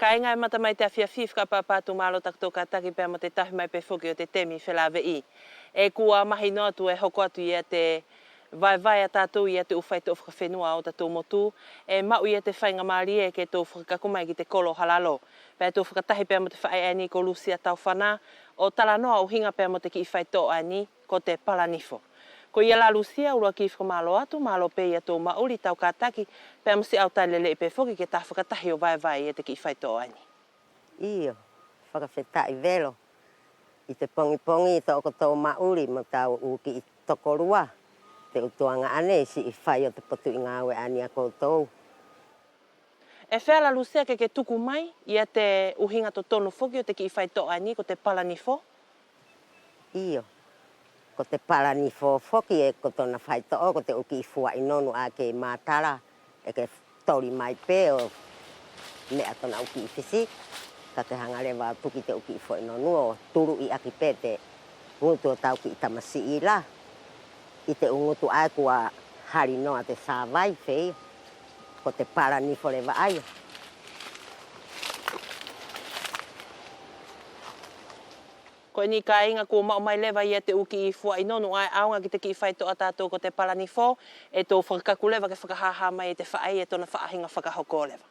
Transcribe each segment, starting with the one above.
Kainga e mata mai te awhiawhi whakapapatu malo takto kataki pēr mo te tahi mai pe whuki o te temi whelawe i. E kua mahi no atu e hoko atu ia te vai a tātou ia te uwhai te whakawhenua o tātou motu. E mau ia te whainga maari e ke tō whakakumai ki te kolo halalo. Pēr tō whakatahi pēr mo te whae ani ko Lucia tau whana o tala noa o hinga pēr mo te ki i whai tō ani ko te palanifo. Ko ia la Lucia ura ki whakamalo atu, malo pe ia tō mauri tau kātaki, pēr msi au tai lele i pē whoki ke tā whakatahi o vai e te ki i whai tō ani. Iyo, whakawhetai velo. I te pongi i tōko tō mauri mo tau uki i toko rua. Te utuanga ane si i whai o te potu i ngāwe ani a koutou. E whēla Lucia ke tuku mai ia te uhinga to tonu whoki o te ki i whai tō ani ko te palanifo? Iyo. Ko te palanifo whoki e ko tōna whai tō ko te uki i fua i nonu a ke mātara. E ke tori mai pē o mea tōna uki i whisi. Ka te hangarewa tuki te uki i fua i nonu o turu i aki pē te ngutu o tau ki i tamasi i la. I te ungutu ai kua hari noa te sāwai whei. Ko te palanifo le waaia. Ko ni ka inga ko mau mai lewa ia te uki i fua i nonu ai aunga ki te ki i whai toa tātou ko te palanifo e tō whakakaku lewa ke whakahaha mai e te whaai e tōna whaahinga whakahoko lewa.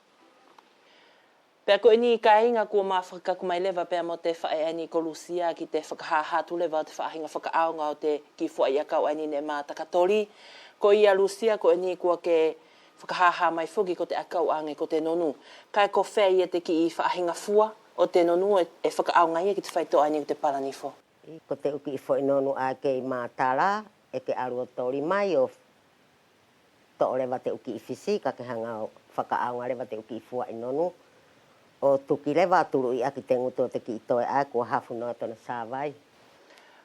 Pea ko ni ka inga ko maa whakakaku mai lewa pea mo te whaai ani ko Lucia ki te whakahaha tu lewa o te whaahinga whakaaunga o te ki fua i akau ani ne maa takatori. Ko ia Lucia ko ni kua ke whakahaha mai whuki ko te akau ange ko te nonu. Kai ko whea ia te ki i whaahinga fua o te nonu e whakaaunga ia ki te whaitoa ani ko te palanifo. Ko te uki i fo i nonu a ke i mātara e ke aru o tori mai o tō rewa te uki i whisi ka ke hanga o whakaaunga rewa te uki i fua i nonu. O tuki rewa turu i aki te ngutu o te ki i toe a kua hafu noa tona sāwai.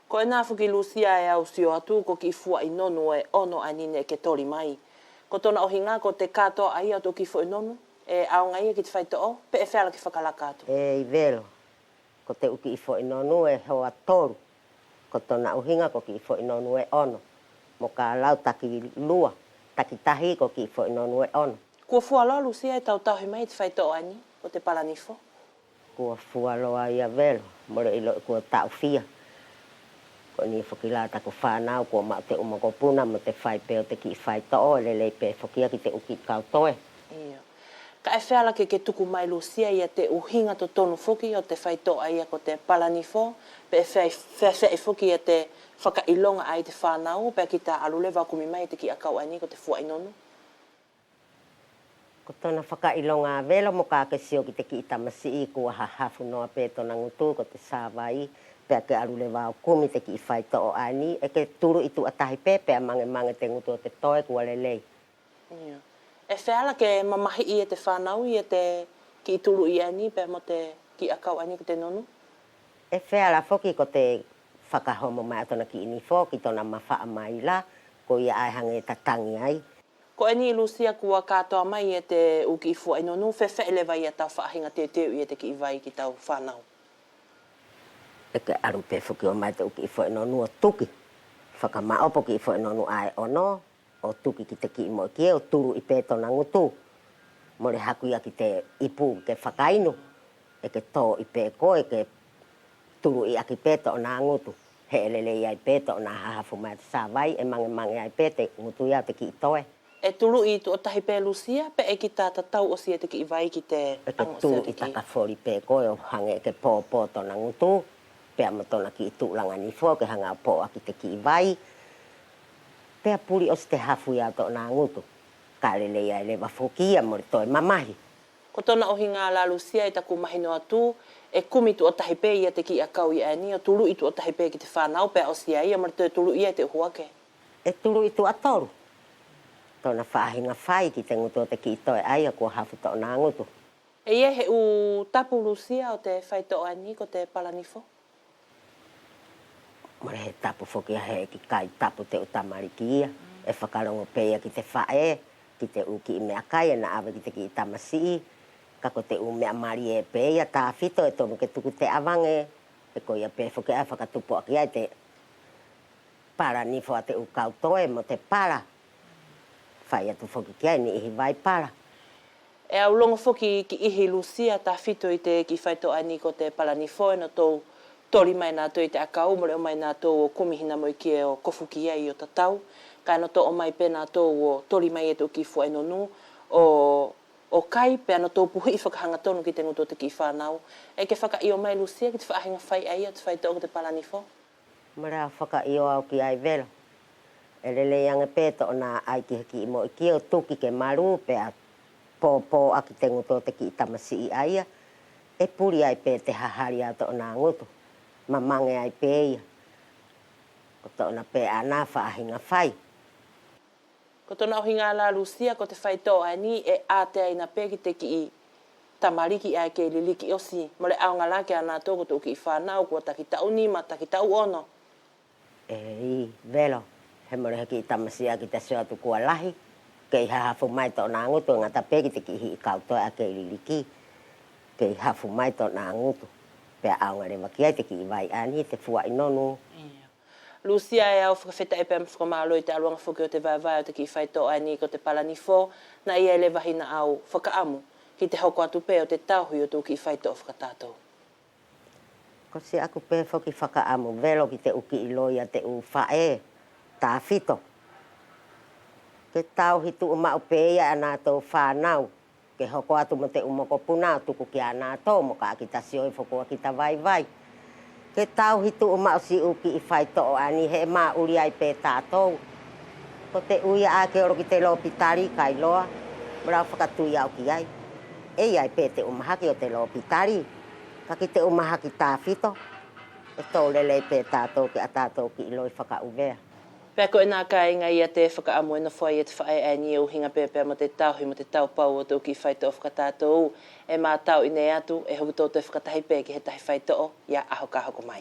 Ko e nā whuki Lucia e au sio atu ko ki i fua i nonu e ono anine ke tori mai. Ko tona ohinga ko te katoa ai atu ki i fua i nonu. E aunga ia ki te whaitoa, pe e whēla ki whakalaka atu. E i velo. Ko te uki i fo i nonu e hoa toru. Ko tona uhinga ko ki i fo i nonu e ono. Mo ka lau taki lua. Taki tahi ko ki i fo i nonu e ono. Kua fua loa Lucia e tau tauhi mai te whaitoa ani o te palanifo? Kua fua loa ia velo. Moro ilo kua tau fia. Ko ni whakilata ko whanau kua ma te umagopuna mo te whaipe o te ki i whaitoa le leipe whakia ki te uki kautoe. Ia. Ka e whēla ke tuku mai Lucia ia te uhinga to tonu whuki o te whaitoa ia ko te palanifo, pe e whea whuki ia te whakailonga ai te whanau, pe ki tā alulewa kumi mai te ki akau ani ko te fua inonu. Ko tona whakailonga velo mo kākesio ki te ki i tamasi i kua hahafu noa pe tona ngutu ko te sāwai, pe ke alulewa o kumi te ki i whaitoa ani, e ke turu i tu atahi pe, pe a mange te ngutu o te toe kua lelei. Ia. E whēla ke mamahi i e te whanau i e te ki i tulu i ani, pe mo te ki akau ani ko te nonu? E whēla whoki ko te whakahomo mai atona ki ini fo, ki tona mawhaa mai la, ko ia ai hange tatangi ai. Ko e ni Lucia kua katoa mai i e te uki i fua i nonu, whelewa i a tau whaahinga te teu i e te ki i vai ki tau whanau. E ke aru pe whoki o mai te uki i fua i nonu o tuki. Whakamaopo ki i fua i nonu ai ono, o tuki ki te ki mo ki o turu i pētona ngutu. More haku ia ki te ipu ke whakainu. E ke tō i pēko e ke turu i aki pētona ngutu. He elele i ai pētona hahafu mai te sāwai e mange ai pēte ngutu ia te ki i toe. E turu i tu o tahi pē Lucia, pe e ki tāta tau o si e te ki i vai ki te e ke turu i takawhori pēko e o hange e ke pō tona ngutu. Pea mo tona ki i tūlanga ni fua ke hanga pō aki te ki i vai. Pea puri o te hafu ia to nā ngutu. Ka lele ia lewa whokia mo toi mamahi. Ko tona ohi ngā la Lucia i taku mahino atu, e kumi tu o tahi pē ia te ki akau i ani, o tulu i tu o tahi pē ki te whanau, pea o si ia mo te tulu ia te huake. E tulu i tu atoru. Tona whaahinga whai ki te ngutu o te ki toi ai a kua hafu to nā ngutu. E ia he u tapu Lucia o te whaito ani ko te palanifo? Mare he tapu whokia he ki kai tapu te utamariki ia. E whakarongo pēia ki te whae, ki te uki i mea kai, e na awe ki te ki i tamasi. Kako te u mea mari e pēia, tā whito e tonu ke tuku te awange. E ko ia pē whokia e whakatupo aki ai te para nifo a te u kautoe mo te para. Whai atu whoki kia ni ihi vai para. E au longa foki ki ihi Lucia ta fito i te ki whaito ani ko te Palanifo no tō tori mai nā tō i te akau, mo reo mai nā tō o kumihina mo i kia o kofuki ai o tatau. Ka no tō o mai pe nā tō o tori mai e tō ki fua ino nu o kai pe ano tō puhi i whakahanga tonu ki te nguto te ki whanau. E ke whaka i o mai Lucia ki te whaahinga whai ai o te whaito o te Palanifo? Mara whaka i o au ki ai velo. E lele yange pēto o nā ai ki heki i mo i kia o tuki ke maru pe a pōpō aki te nguto te ki i tamasi i aia. E puri ai pē te hahari ato o nā nguto. Mamange ai pē ia. Ko tō na pē a nā whaahinga whai. Ko tōna o hinga la Lucia ko te whaito ani e āte ai na pē ki te ki i tamariki ai ke liliki osi. Mole au ngā lake ana tōko tō ki i whanau kua taki tau ni ma taki tau ono. E i velo. He mole heki i tamasi aki te seo atu kua lahi. Kei hahafu mai tō nā ngutu ngā ta pē ki te ki i kautoe a ke liliki. Kei hafu mai tō nā ngutu. Pea au ngā rewa ki ai te ki i vai ani te fua inonu. Lucia e au whakawheta e pēr whakamalo i te aluanga whuki o te vai o te ki whaito ani ko te Palanifo. Na ia le wahina au whakaamu ki te hoko atu pē o te tauhui o tō ki whaito o whakatātou. Ko si aku pē whoki whakaamu velo ki te uki i loia te u whae. Tā whito. Ke tauhi tu umau pēia a nā tō whanau. Ke hoko atu mo te umoko puna tuku ki a nā tō mo ka ki ta sioi whokua ki ta vai. Ke tauhi tu umau si uki i whaito o ani he mā uri ai pē tātou. Ko te uia a ke oro ki te lopitari kai loa. Mrau whakatui au ki ai. Ei ai pē te umahaki o te lopitari. Ka ki te umahaki tā whito. E tō lele pē tātou ki a tātou ki i loi whakauvea. Pea ko e nā ka inga ia te whakaamu e na whai e te whae ani o hinga pēpea mo te tauhi mo te taupau o tō ki whaito o whakatātou. E mā tau i nei atu e hoki tō te whakatahi pē ki he tahi whaito o ia aho ka hoko mai.